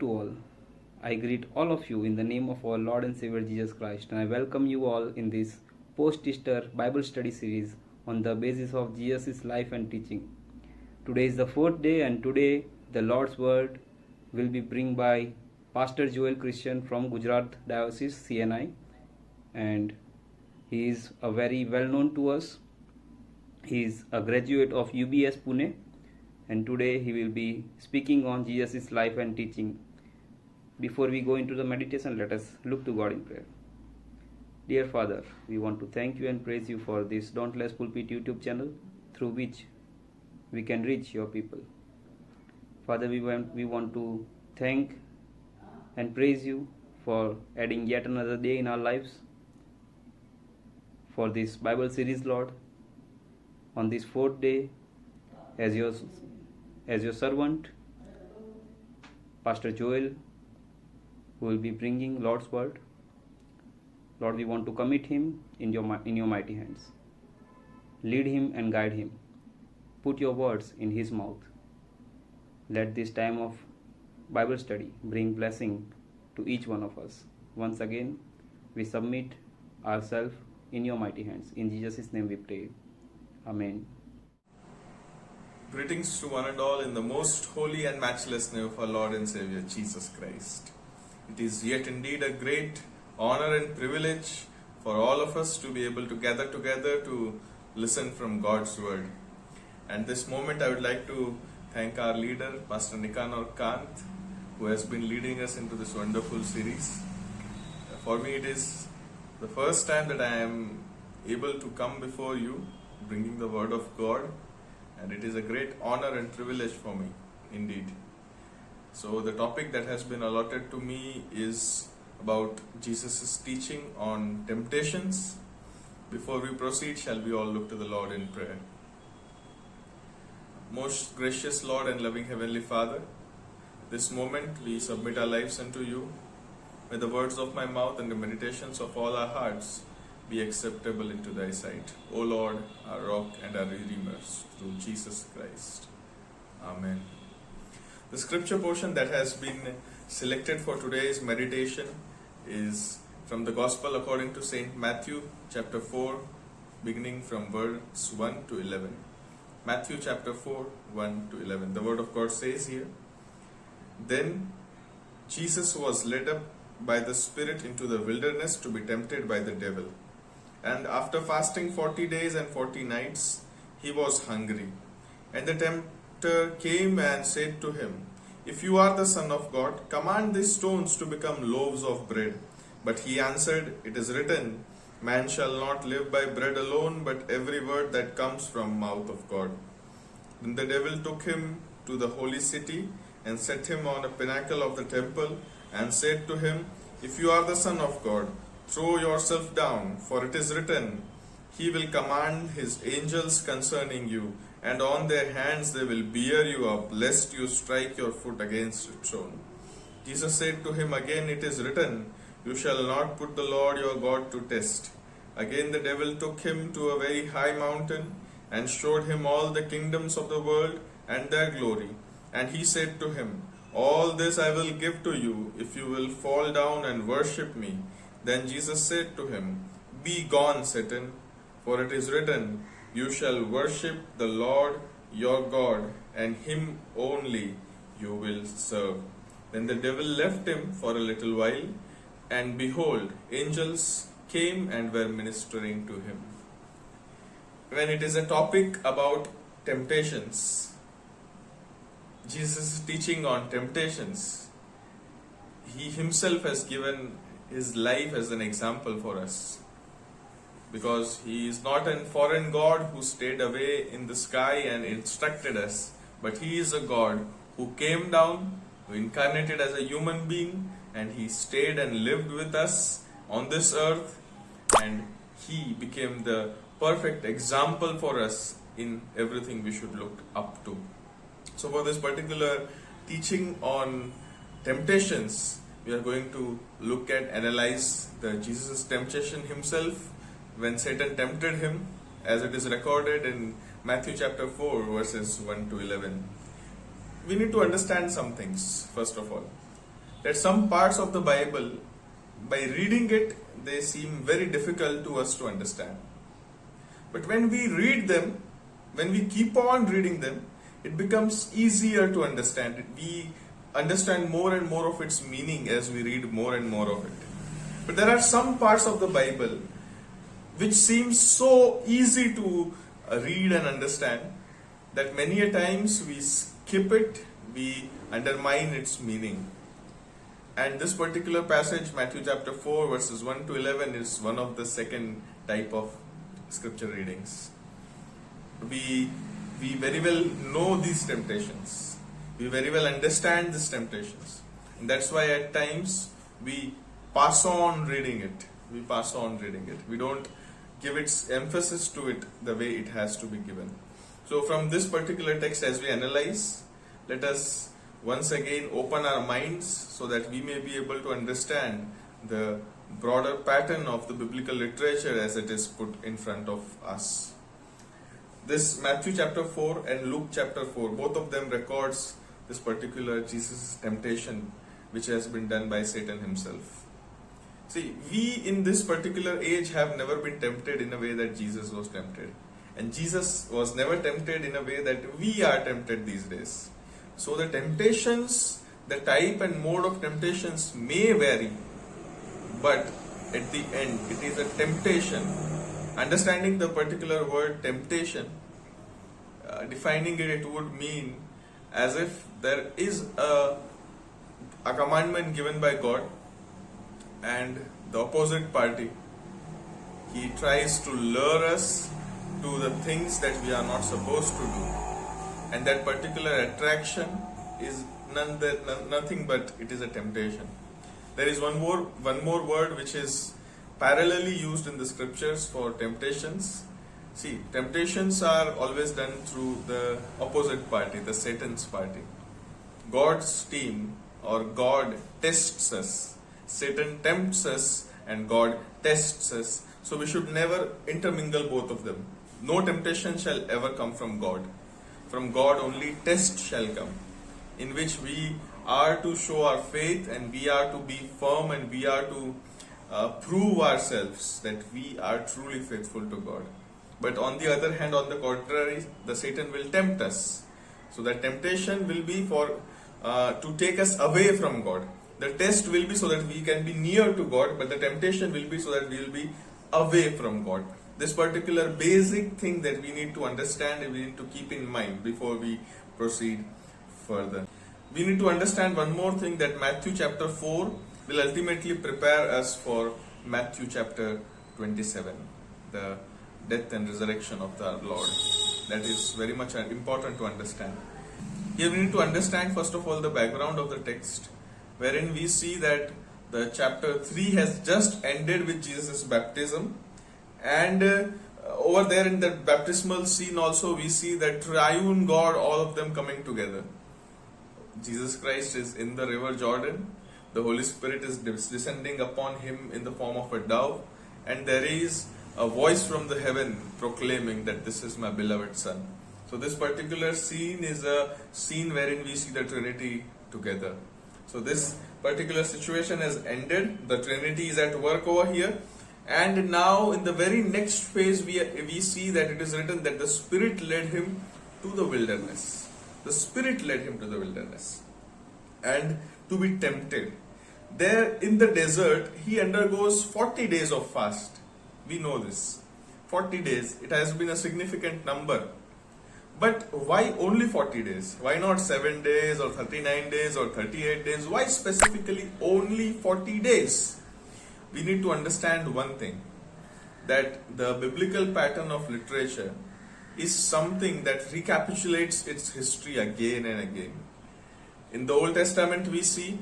to all. I greet all of you in the name of our Lord and Savior Jesus Christ, and I welcome you all in this post-Easter Bible study series on the basis of Jesus' life and teaching. Today is the fourth day, and today the Lord's word will be bring by Pastor Joel Christian from Gujarat Diocese CNI, and he is a very well known to us. He is a graduate of UBS Pune, and today he will be speaking on Jesus' life and teaching. Before we go into the meditation, let us look to God in prayer. Dear Father, we want to thank you and praise you for this Dauntless Pulpit YouTube channel through which we can reach your people. Father, we want to thank and praise you for adding yet another day in our lives for this Bible series, Lord. On this fourth day, as your servant, Pastor Joel, who will be bringing Lord's word, Lord, we want to commit him in your mighty hands. Lead him and guide him. Put your words in his mouth. Let this time of Bible study bring blessing to each one of us. Once again, we submit ourselves in your mighty hands. In Jesus' name we pray. Amen. Greetings to one and all in the most holy and matchless name of our Lord and Savior Jesus Christ. It is yet indeed a great honor and privilege for all of us to be able to gather together to listen from God's word. And this moment I would like to thank our leader, Pastor Nikanor Kant, who has been leading us into this wonderful series. For me, it is the first time that I am able to come before you, bringing the word of God, and it is a great honor and privilege for me, indeed. So the topic that has been allotted to me is about Jesus' teaching on temptations. Before we proceed, shall we all look to the Lord in prayer. Most gracious Lord and loving Heavenly Father, this moment we submit our lives unto you. May the words of my mouth and the meditations of all our hearts be acceptable into thy sight, O Lord, our rock and our redeemer, through Jesus Christ. Amen. The scripture portion that has been selected for today's meditation is from the Gospel according to Saint Matthew chapter 4, beginning from verse 1 to 11. Matthew chapter 4, 1 to 11. The word of God says here, Then Jesus was led up by the Spirit into the wilderness to be tempted by the devil. And after fasting 40 days and 40 nights, he was hungry. And the tempter came and said to him, If you are the Son of God, command these stones to become loaves of bread. But he answered, It is written, Man shall not live by bread alone, but every word that comes from mouth of God. Then the devil took him to the holy city and set him on a pinnacle of the temple and said to him, If you are the Son of God, throw yourself down, for it is written, He will command His angels concerning you, and on their hands they will bear you up, lest you strike your foot against a stone. Jesus said to him again, It is written, You shall not put the Lord your God to test. Again the devil took him to a very high mountain, and showed him all the kingdoms of the world and their glory. And he said to him, All this I will give to you, if you will fall down and worship me. Then Jesus said to him, Be gone, Satan, for it is written, You shall worship the Lord your God, and him only you will serve. Then the devil left him for a little while, and behold, angels came and were ministering to him. When it is a topic about temptations, Jesus' teaching on temptations, he himself has given his life as an example for us, because he is not a foreign God who stayed away in the sky and instructed us, but he is a God who came down, who incarnated as a human being, and he stayed and lived with us on this earth, and he became the perfect example for us in everything we should look up to. So for this particular teaching on temptations, we are going to look at, analyze the Jesus' temptation himself when Satan tempted him, as it is recorded in Matthew chapter 4 verses 1 to 11. We need to understand some things, first of all. that some parts of the Bible, by reading it, they seem very difficult to us to understand. But when we read them, when we keep on reading them, it becomes easier to understand it. We understand more and more of its meaning as we read more and more of it. But there are some parts of the Bible which seem so easy to read and understand that many a times we skip it, we undermine its meaning. And this particular passage, Matthew chapter 4 verses 1 to 11, is one of the second type of scripture readings. We very well know these temptations. We very well understand these temptations. And that's why at times we pass on reading it. We pass on reading it. We don't give its emphasis to it the way it has to be given. So from this particular text, as we analyze, let us once again open our minds so that we may be able to understand the broader pattern of the biblical literature as it is put in front of us. This Matthew chapter 4 and Luke chapter 4, both of them records this particular Jesus' temptation which has been done by Satan himself. See, we in this particular age have never been tempted in a way that Jesus was tempted. And Jesus was never tempted in a way that we are tempted these days. So the temptations, the type and mode of temptations may vary, but at the end it is a temptation. Understanding the particular word temptation, defining it, it would mean as if there is a commandment given by God, and the opposite party, he tries to lure us to the things that we are not supposed to do, and that particular attraction is nothing but it is a temptation. There is one more word which is parallelly used in the scriptures for temptations. See, temptations are always done through the opposite party, the Satan's party. God's team, or God tests us. Satan tempts us and God tests us. So we should never intermingle both of them. No temptation shall ever come from God. From God only test shall come, in which we are to show our faith and we are to be firm and we are to prove ourselves that we are truly faithful to God. But on the other hand, on the contrary, the Satan will tempt us. So the temptation will be for to take us away from God. The test will be so that we can be near to God, but the temptation will be so that we will be away from God. This particular basic thing that we need to understand and we need to keep in mind before we proceed further. We need to understand one more thing, that Matthew chapter 4 will ultimately prepare us for Matthew chapter 27, the death and resurrection of the Lord. That is very much important to understand. Here we need to understand first of all the background of the text, wherein we see that the chapter 3 has just ended with Jesus' baptism, and over there in the baptismal scene also we see that triune God, all of them coming together. Jesus Christ is in the river Jordan, the Holy Spirit is descending upon him in the form of a dove, and there is a voice from the heaven proclaiming that this is my beloved Son. So this particular scene is a scene wherein we see the Trinity together. So this particular situation has ended, the Trinity is at work over here, and now in the very next phase we see that it is written that the Spirit led him to the wilderness. The Spirit led him to the wilderness and to be tempted. There in the desert he undergoes 40 days of fast. We know this. 40 days. It has been a significant number. But why only 40 days? Why not 7 days or 39 days or 38 days? Why specifically only 40 days? We need to understand one thing, that the biblical pattern of literature is something that recapitulates its history again and again. In the Old Testament we see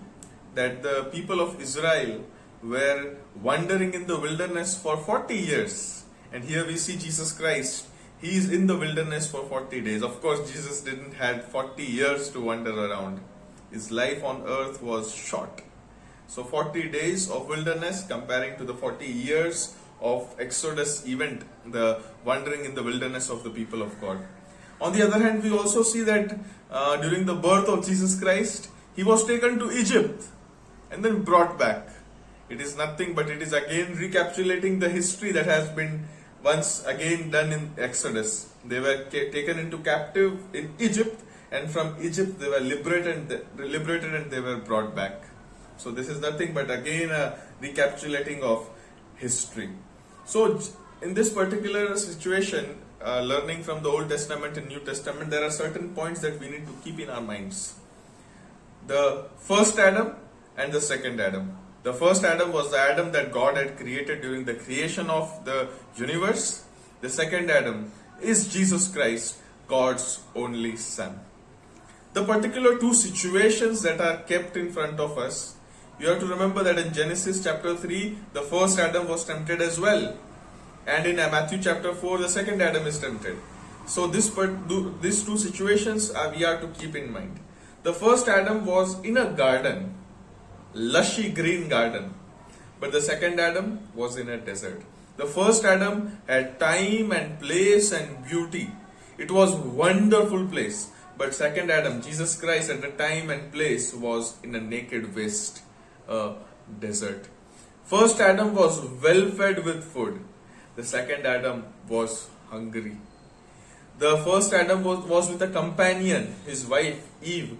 that the people of Israel were wandering in the wilderness for 40 years. And here we see Jesus Christ. He is in the wilderness for 40 days. Of course, Jesus didn't have 40 years to wander around. His life on earth was short. So 40 days of wilderness comparing to the 40 years of Exodus event, the wandering in the wilderness of the people of God. On the other hand, we also see that during the birth of Jesus Christ, he was taken to Egypt. and then brought back. It is nothing but it is again recapitulating the history that has been once again done in Exodus. They were taken into captive in Egypt, and from Egypt they were liberated and they were brought back. So this is nothing but again a recapitulating of history. So in this particular situation, learning from the Old Testament and New Testament, there are certain points that we need to keep in our minds. The first Adam and the second Adam. The first Adam was the Adam that God had created during the creation of the universe. The second Adam is Jesus Christ, God's only Son. The particular two situations that are kept in front of us, you have to remember that in Genesis chapter 3, the first Adam was tempted as well. And in Matthew chapter 4, the second Adam is tempted. So these two situations we are to keep in mind. The first Adam was in a garden, lushy green garden. But the second Adam was in a desert. The first Adam had time and place and beauty. It was a wonderful place. But second Adam, Jesus Christ, at the time and place was in a naked waste, a desert. First Adam was well fed with food. The second Adam was hungry. The first Adam was with a companion, his wife Eve.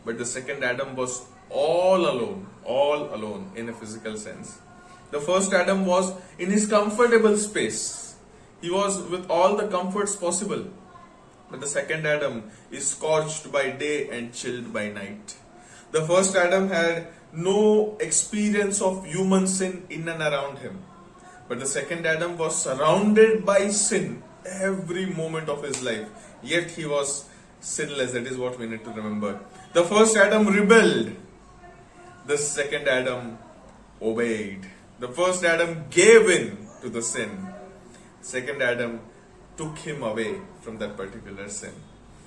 But the second Adam was all alone in a physical sense. The first Adam was in his comfortable space. He was with all the comforts possible. But the second Adam is scorched by day and chilled by night. The first Adam had no experience of human sin in and around him. But the second Adam was surrounded by sin every moment of his life. Yet he was sinless. That is what we need to remember. The first Adam rebelled. The second Adam obeyed. The first Adam gave in to the sin. Second Adam took him away from that particular sin.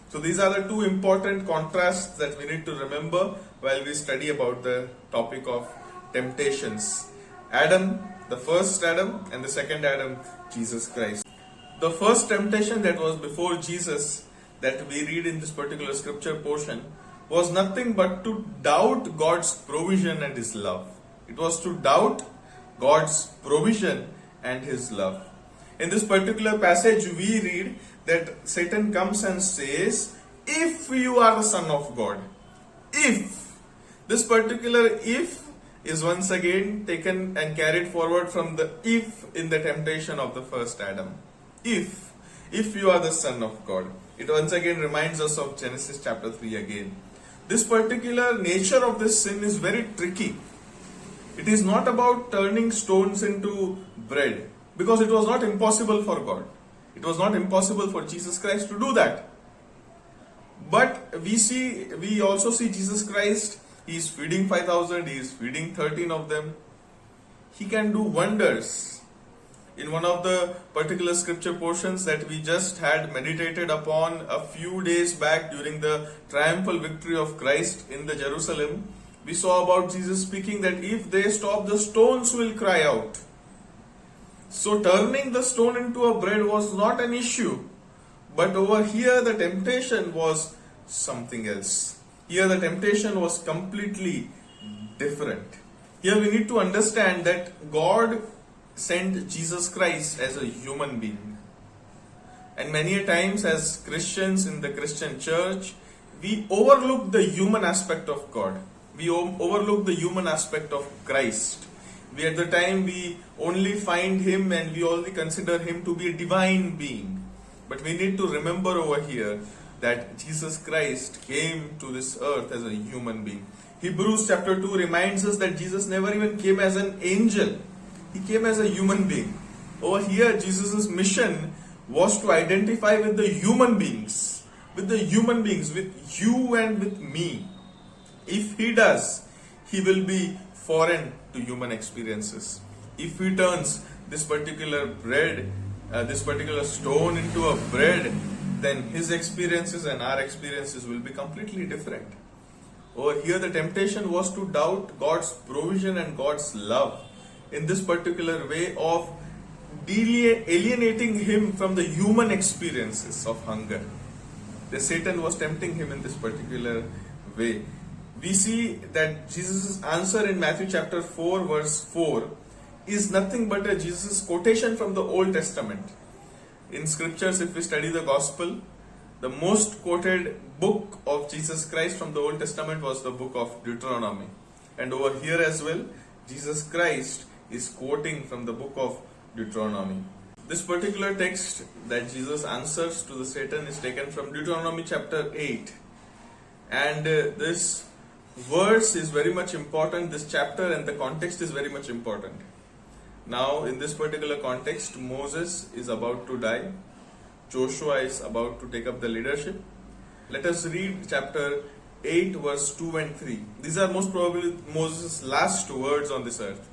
So these are the two important contrasts that we need to remember while we study about the topic of temptations. Adam, the first Adam, and the second Adam, Jesus Christ. The first temptation that was before Jesus that we read in this particular scripture portion was nothing but to doubt God's provision and His love. It was to doubt God's provision and His love. In this particular passage we read that Satan comes and says, if you are the Son of God, if. This particular if is once again taken and carried forward from the if in the temptation of the first Adam. If you are the Son of God. It once again reminds us of Genesis chapter 3 again. This particular nature of this sin is very tricky. It is not about turning stones into bread, because it was not impossible for God. It was not impossible for Jesus Christ to do that. But we also see Jesus Christ, He is feeding 5,000, He is feeding 13 of them. He can do wonders. In one of the particular scripture portions that we just had meditated upon a few days back during the triumphal victory of Christ in the Jerusalem, we saw about Jesus speaking that if they stop, the stones will cry out. So turning the stone into a bread was not an issue. But over here the temptation was something else. Here the temptation was completely different. Here we need to understand that God sent Jesus Christ as a human being. And many a times as Christians in the Christian church, we overlook the human aspect of God. We overlook the human aspect of Christ. At the time we only find Him and we only consider Him to be a divine being. But we need to remember over here that Jesus Christ came to this earth as a human being. Hebrews chapter 2 reminds us that Jesus never even came as an angel. He came as a human being. Over here, Jesus' mission was to identify with the human beings. With you and with me. If He does, He will be foreign to human experiences. If He turns this particular bread, this particular stone into a bread, then His experiences and our experiences will be completely different. Over here, the temptation was to doubt God's provision and God's love in this particular way of alienating Him from the human experiences of hunger. The Satan was tempting Him in this particular way. we see that Jesus' answer in Matthew chapter 4 verse 4 is nothing but a Jesus quotation from the Old Testament. In scriptures, if we study the gospel, the most quoted book of Jesus Christ from the Old Testament was the book of Deuteronomy. And over here as well, Jesus Christ is quoting from the book of Deuteronomy. This particular text that Jesus answers to the Satan is taken from Deuteronomy chapter 8. And this verse is very much important, this chapter and the context is very much important. Now, in this particular context, Moses is about to die. Joshua is about to take up the leadership. Let us read chapter 8 verse 2 and 3. These are most probably Moses' last words on this earth.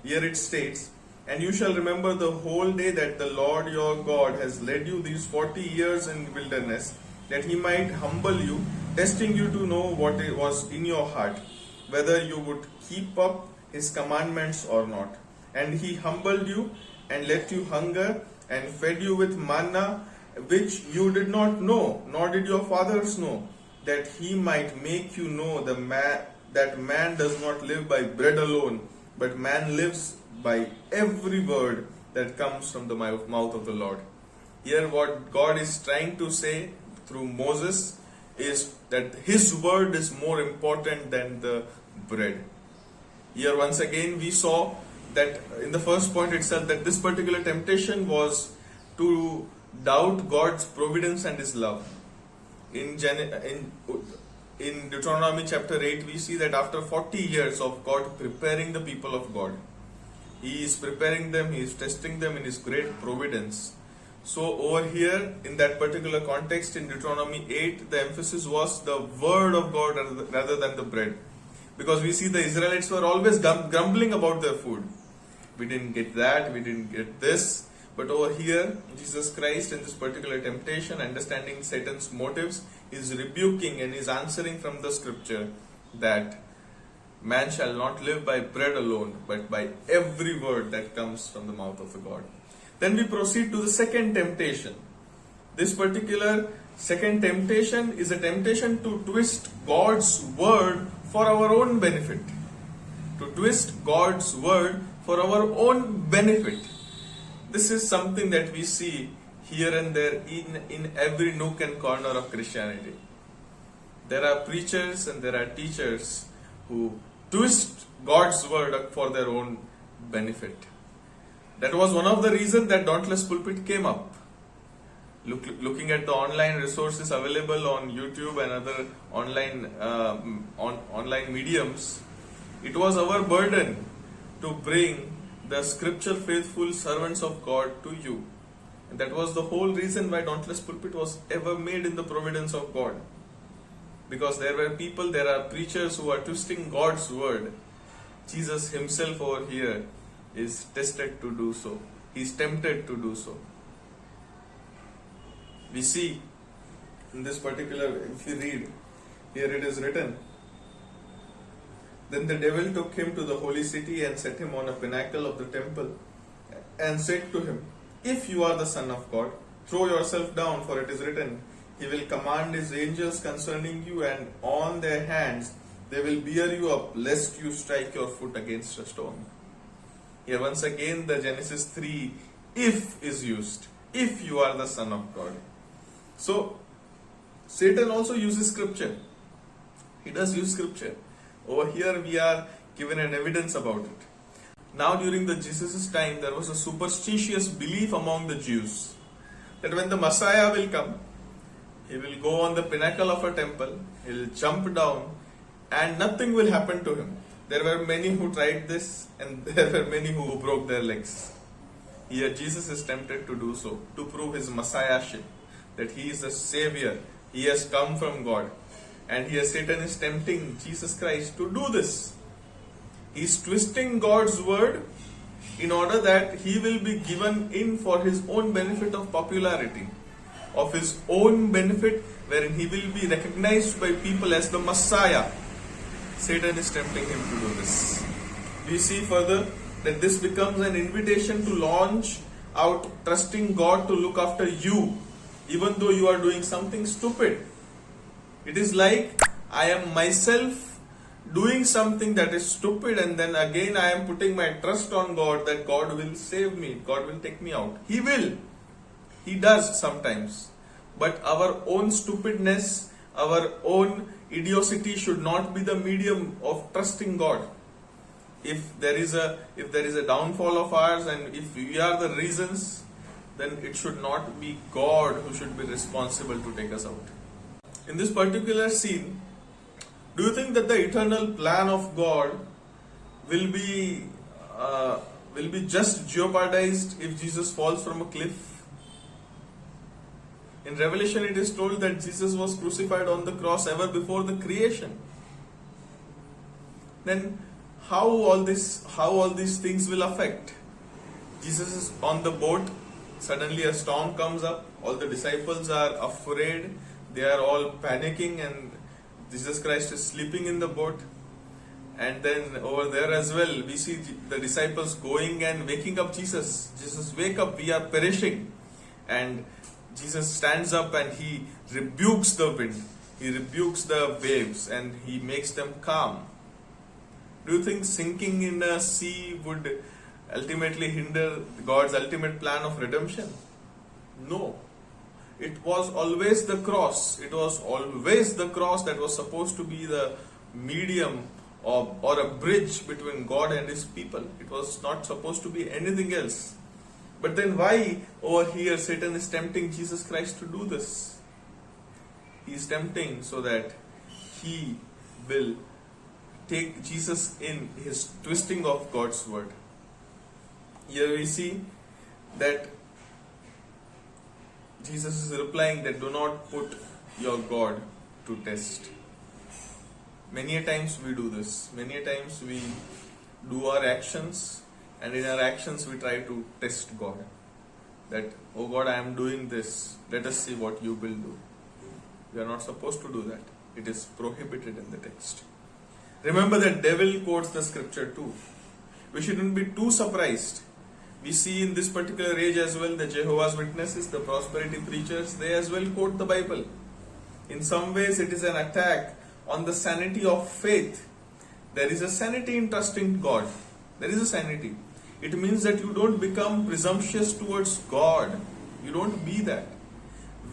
Here it states, "And you shall remember the whole day that the Lord your God has led you these 40 years in wilderness, that he might humble you, testing you to know what it was in your heart, whether you would keep up his commandments or not. And he humbled you and let you hunger and fed you with manna, which you did not know, nor did your fathers know, that he might make you know that man does not live by bread alone, but man lives by every word that comes from the mouth of the Lord." Here what God is trying to say through Moses is that his word is more important than the bread. Here once again we saw that in the first point itself that this particular temptation was to doubt God's providence and his love. In Deuteronomy chapter 8 we see that after 40 years of God preparing the people of God, he is preparing them, he is testing them in his great providence. So over here in that particular context in Deuteronomy 8, the emphasis was the word of God rather than the bread. Because we see the Israelites were always grumbling about their food. We didn't get that, we didn't get this. But over here, Jesus Christ in this particular temptation, understanding Satan's motives, is rebuking and is answering from the scripture that man shall not live by bread alone, but by every word that comes from the mouth of the God. Then we proceed to the second temptation. This particular second temptation is a temptation to twist God's word for our own benefit. To twist God's word for our own benefit. This is something that we see here and there in every nook and corner of Christianity. There are preachers and there are teachers who twist God's word for their own benefit. That was one of the reasons that Dauntless Pulpit came up. Looking at the online resources available on YouTube and other online mediums, it was our burden to bring the scripture faithful servants of God to you. And that was the whole reason why Dauntless Pulpit was ever made in the providence of God. Because there are preachers who are twisting God's word. Jesus himself over here is tested to do so. He is tempted to do so. We see in this particular, if you read, here it is written, "Then the devil took him to the holy city and set him on a pinnacle of the temple and said to him, 'If you are the Son of God, throw yourself down, for it is written, he will command his angels concerning you, and on their hands they will bear you up, lest you strike your foot against a stone.'" Here once again the Genesis 3 "if" is used. If you are the Son of God. So Satan also uses scripture. He does use scripture. Over here we are given an evidence about it. Now during the Jesus' time there was a superstitious belief among the Jews that when the Messiah will come, he will go on the pinnacle of a temple, he will jump down and nothing will happen to him. There were many who tried this and there were many who broke their legs. Here Jesus is tempted to do so, to prove his messiahship, that he is a savior, he has come from God. And here Satan is tempting Jesus Christ to do this. He is twisting God's word in order that he will be given in for his own benefit of popularity, of his own benefit, wherein he will be recognized by people as the Messiah. Satan is tempting him to do this. We see further that this becomes an invitation to launch out trusting God to look after you, even though you are doing something stupid. It is like I am myself doing something that is stupid, and then again I am putting my trust on God that God will save me, God will take me out. He will. He does sometimes. But our own stupidness, our own idiocy should not be the medium of trusting God. If there is a downfall of ours, and if we are the reasons, then it should not be God who should be responsible to take us out. In this particular scene, do you think that the eternal plan of God will be just jeopardized if Jesus falls from a cliff? In Revelation, it is told that Jesus was crucified on the cross ever before the creation. Then, how all these things will affect? Jesus is on the boat. Suddenly, a storm comes up. All the disciples are afraid. They are all panicking, and Jesus Christ is sleeping in the boat. And then over there as well, we see the disciples going and waking up Jesus. Jesus, wake up, we are perishing. And Jesus stands up and he rebukes the wind. He rebukes the waves and he makes them calm. Do you think sinking in a sea would ultimately hinder God's ultimate plan of redemption? No. It was always the cross. It was always the cross that was supposed to be the medium or a bridge between God and His people. It was not supposed to be anything else. But then why over here Satan is tempting Jesus Christ to do this? He is tempting so that he will take Jesus in his twisting of God's word. Here we see that Jesus is replying that do not put your God to test. Many a times we do this. Many a times we do our actions, and in our actions we try to test God. That, oh God, I am doing this. Let us see what you will do. We are not supposed to do that. It is prohibited in the text. Remember that devil quotes the scripture too. We shouldn't be too surprised. We see in this particular age as well, the Jehovah's Witnesses, the prosperity preachers, they as well quote the Bible. In some ways it is an attack on the sanity of faith. There is a sanity in trusting God. There is a sanity. It means that you don't become presumptuous towards God. You don't be that.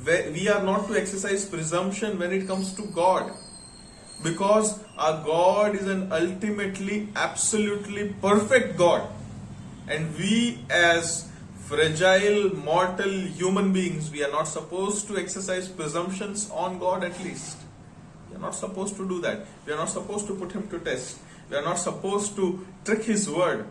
We are not to exercise presumption when it comes to God. Because our God is an ultimately, absolutely perfect God. And we as fragile, mortal human beings, we are not supposed to exercise presumptions on God at least. We are not supposed to do that. We are not supposed to put Him to test. We are not supposed to trick His word.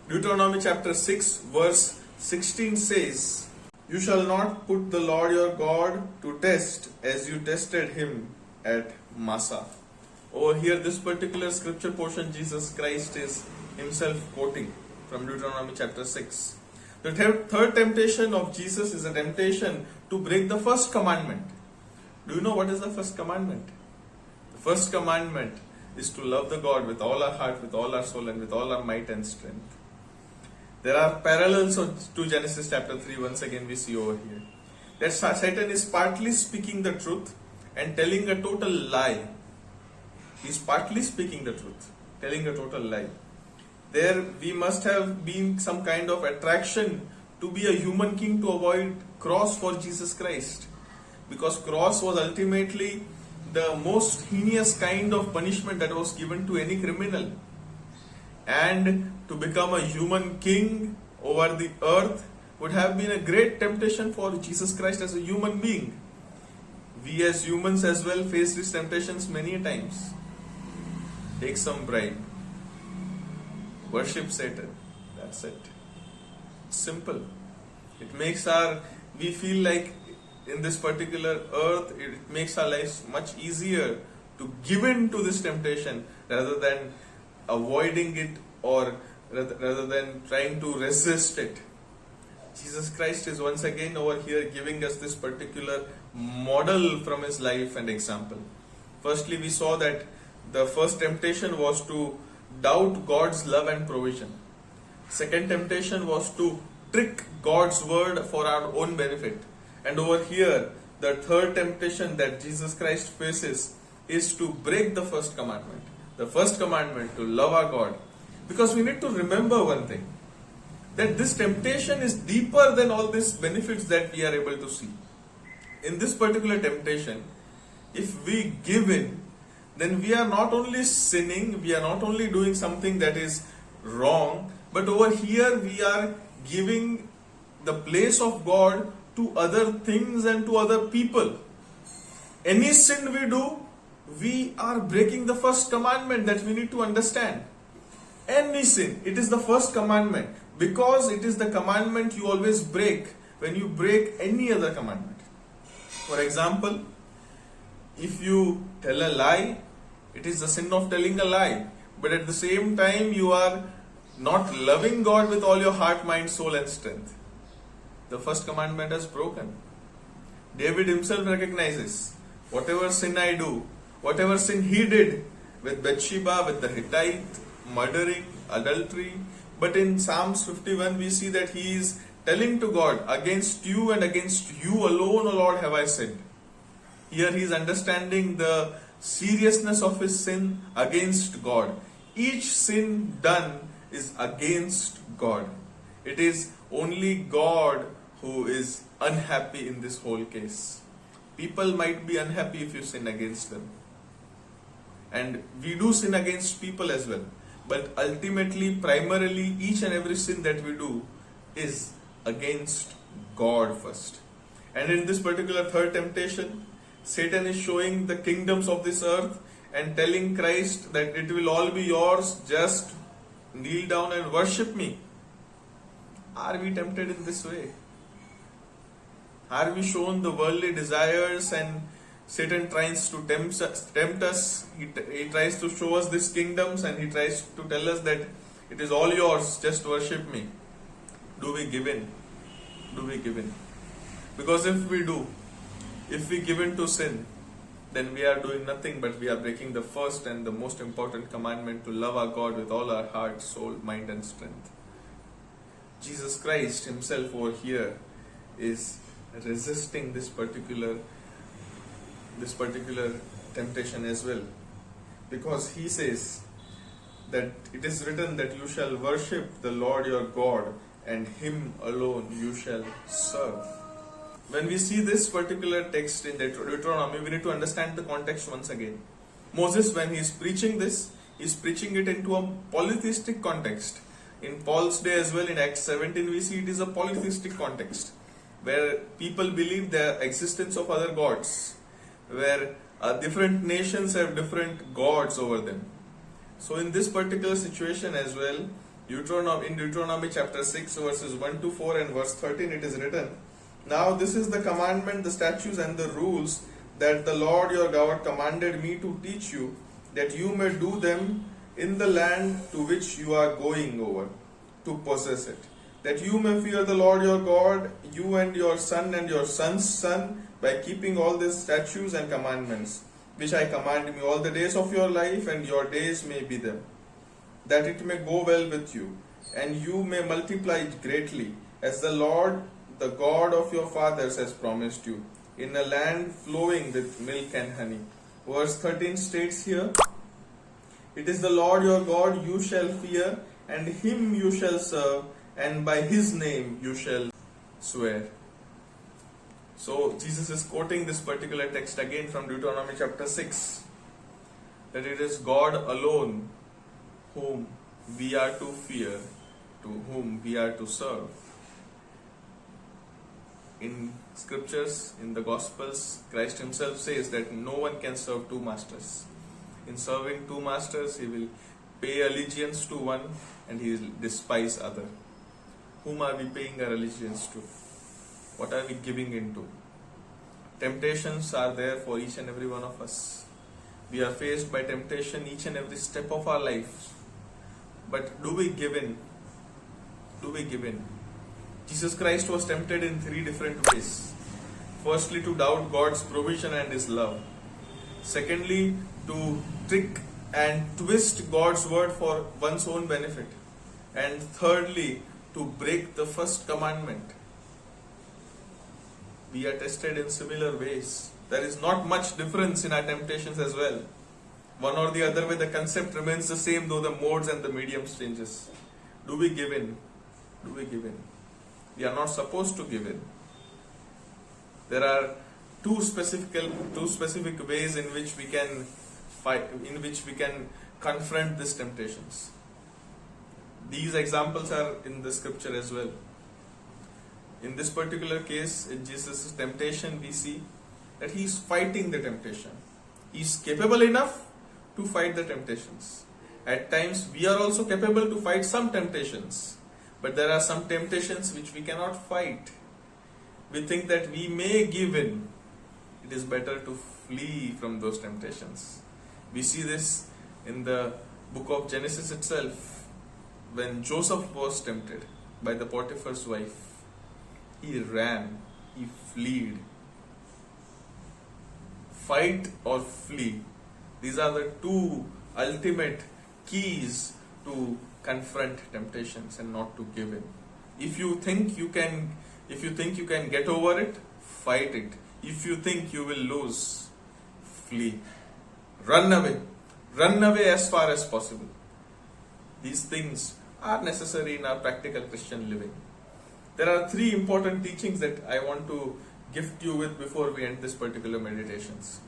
Deuteronomy chapter 6 verse 16 says, "You shall not put the Lord your God to test as you tested Him at Massah." Over here, this particular scripture portion, Jesus Christ is Himself quoting from Deuteronomy chapter 6. The third temptation of Jesus is a temptation to break the first commandment. Do you know what is the first commandment? The first commandment is to love the God with all our heart, with all our soul, and with all our might and strength. There are parallels to Genesis chapter 3, once again we see over here. That Satan is partly speaking the truth and telling a total lie. He is partly speaking the truth, telling a total lie. There we must have been some kind of attraction to be a human king to avoid cross for Jesus Christ. Because cross was ultimately the most heinous kind of punishment that was given to any criminal. And to become a human king over the earth would have been a great temptation for Jesus Christ as a human being. We as humans as well face these temptations many times. Take some bribe. Worship Satan. That's it. Simple. It makes we feel like in this particular earth, it makes our lives much easier to give in to this temptation rather than avoiding it or rather than trying to resist it. Jesus Christ is once again over here giving us this particular model from His life and example. Firstly, we saw that the first temptation was to doubt God's love and provision. Second temptation was to trick God's word for our own benefit. And over here, the third temptation that Jesus Christ faces is to break the first commandment. the first commandment to love our God. Because we need to remember one thing, that this temptation is deeper than all these benefits that we are able to see. In this particular temptation, if we give in, then we are not only sinning, we are not only doing something that is wrong, but over here we are giving the place of God to other things and to other people. Any sin we do, we are breaking the first commandment that we need to understand. Any sin, it is the first commandment, because it is the commandment you always break when you break any other commandment. For example, if you tell a lie, it is the sin of telling a lie, but at the same time you are not loving God with all your heart, mind, soul and strength. The first commandment is broken. David himself recognizes, whatever sin I do, whatever sin he did with Bathsheba, with the Hittite, murdering, adultery, but in Psalms 51 we see that he is telling to God, against you and against you alone, O Lord, have I sinned. Here he is understanding the seriousness of his sin against God. Each sin done is against God. It is only God who is unhappy in this whole case. People might be unhappy if you sin against them. And we do sin against people as well. But ultimately, primarily, each and every sin that we do is against God first. And in this particular third temptation, Satan is showing the kingdoms of this earth and telling Christ that it will all be yours, just kneel down and worship me. Are we tempted in this way? Are we shown the worldly desires and Satan tries to tempt us? He tries to show us these kingdoms and he tries to tell us that it is all yours, just worship me. Do we give in? Do we give in? Because if we do, if we give in to sin, then we are doing nothing but we are breaking the first and the most important commandment to love our God with all our heart, soul, mind and strength. Jesus Christ himself over here is resisting this particular temptation as well, because he says that it is written that you shall worship the Lord your God and him alone you shall serve. When we see this particular text in Deuteronomy, we need to understand the context once again. Moses, when he is preaching this, he is preaching it into a polytheistic context. In Paul's day as well, in Acts 17 we see it is a polytheistic context, where people believe the existence of other gods, where different nations have different gods over them. So in this particular situation as well, in Deuteronomy chapter 6 verses 1 to 4 and verse 13 it is written, now this is the commandment, the statutes and the rules that the Lord your God commanded me to teach you, that you may do them in the land to which you are going over to possess it, that you may fear the Lord your God, you and your son and your son's son, by keeping all these statutes and commandments, which I command you all the days of your life, and your days may be them, that it may go well with you, and you may multiply greatly, as the Lord, the God of your fathers, has promised you, in a land flowing with milk and honey. Verse 13 states here, it is the Lord your God you shall fear, and him you shall serve, and by his name you shall swear. So Jesus is quoting this particular text again from Deuteronomy chapter 6, that it is God alone whom we are to fear, to whom we are to serve. In scriptures, in the Gospels, Christ himself says that no one can serve two masters. In serving two masters, he will pay allegiance to one and he will despise other. Whom are we paying our allegiance to? What are we giving into? Temptations are there for each and every one of us. We are faced by temptation each and every step of our life. But do we give in? Do we give in? Jesus Christ was tempted in three different ways. Firstly, to doubt God's provision and his love. Secondly, to trick and twist God's word for one's own benefit. And thirdly, to break the first commandment. We are tested in similar ways. There is not much difference in our temptations as well. One or the other way, the concept remains the same, though the modes and the mediums changes. Do we give in? Do we give in? We are not supposed to give in. There are two specific ways in which we can fight, in which we can confront these temptations. These examples are in the scripture as well. In this particular case, in Jesus' temptation, we see that he is fighting the temptation. He is capable enough to fight the temptations. At times, we are also capable to fight some temptations, but there are some temptations which we cannot fight. We think that we may give in. It is better to flee from those temptations. We see this in the book of Genesis itself. When Joseph was tempted by the Potiphar's wife, he ran, he fled. Fight or flee. These are the two ultimate keys to confront temptations and not to give in. If you think you can get over it, fight it. If you think you will lose, flee. Run away. Run away as far as possible. These things are necessary in our practical Christian living. There are three important teachings that I want to gift you with before we end this particular meditations.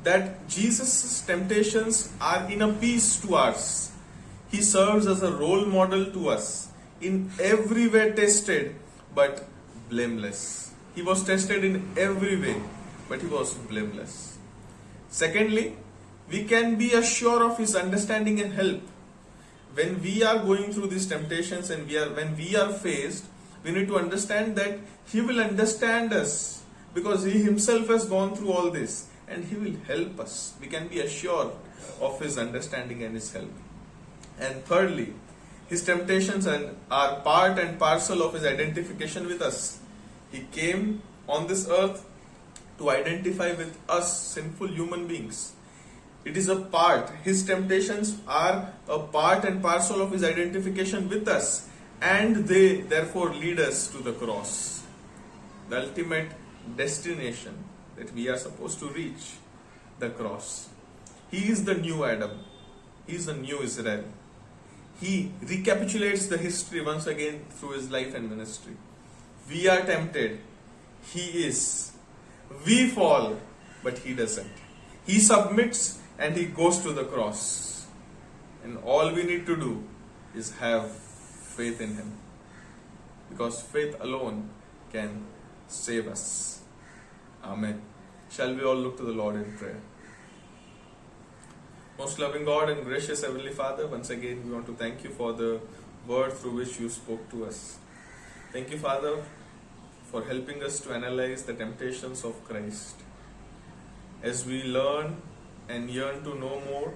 That Jesus' temptations are in a piece to ours. He serves as a role model to us, in every way tested but blameless. He was tested in every way, but he was blameless. Secondly, we can be assured of his understanding and help. When we are going through these temptations and when we are faced, we need to understand that he will understand us because he himself has gone through all this and he will help us. We can be assured of his understanding and his help. And thirdly, his temptations are part and parcel of his identification with us. He came on this earth to identify with us, sinful human beings. It is a part, his temptations are a part and parcel of his identification with us, and they therefore lead us to the cross, the ultimate destination that we are supposed to reach, the cross. He is the new Adam, he is the new Israel. He recapitulates the history once again through his life and ministry. We are tempted, he is. We fall, but he doesn't. He submits and he goes to the cross. And all we need to do is have faith in him. Because faith alone can save us. Amen. Shall we all look to the Lord in prayer? Most loving God and gracious Heavenly Father, once again we want to thank you for the word through which you spoke to us. Thank you, Father, for helping us to analyze the temptations of Christ. As we learn and yearn to know more,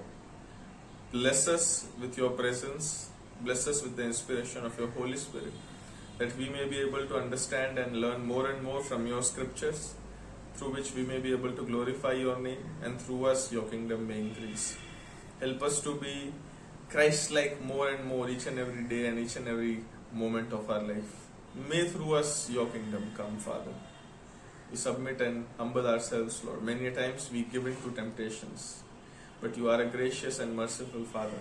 bless us with your presence, bless us with the inspiration of your Holy Spirit, that we may be able to understand and learn more and more from your scriptures, through which we may be able to glorify your name, and through us your kingdom may increase. Help us to be Christ-like more and more each and every day and each and every moment of our life. May through us your kingdom come, Father. We submit and humble ourselves, Lord. Many times we give in to temptations, but you are a gracious and merciful Father.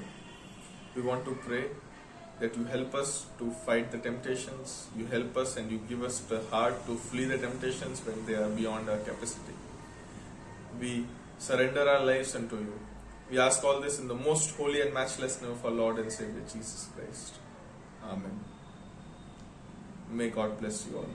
We want to pray that you help us to fight the temptations. You help us and you give us the heart to flee the temptations when they are beyond our capacity. We surrender our lives unto you. We ask all this in the most holy and matchless name of our Lord and Savior Jesus Christ. Amen. May God bless you all.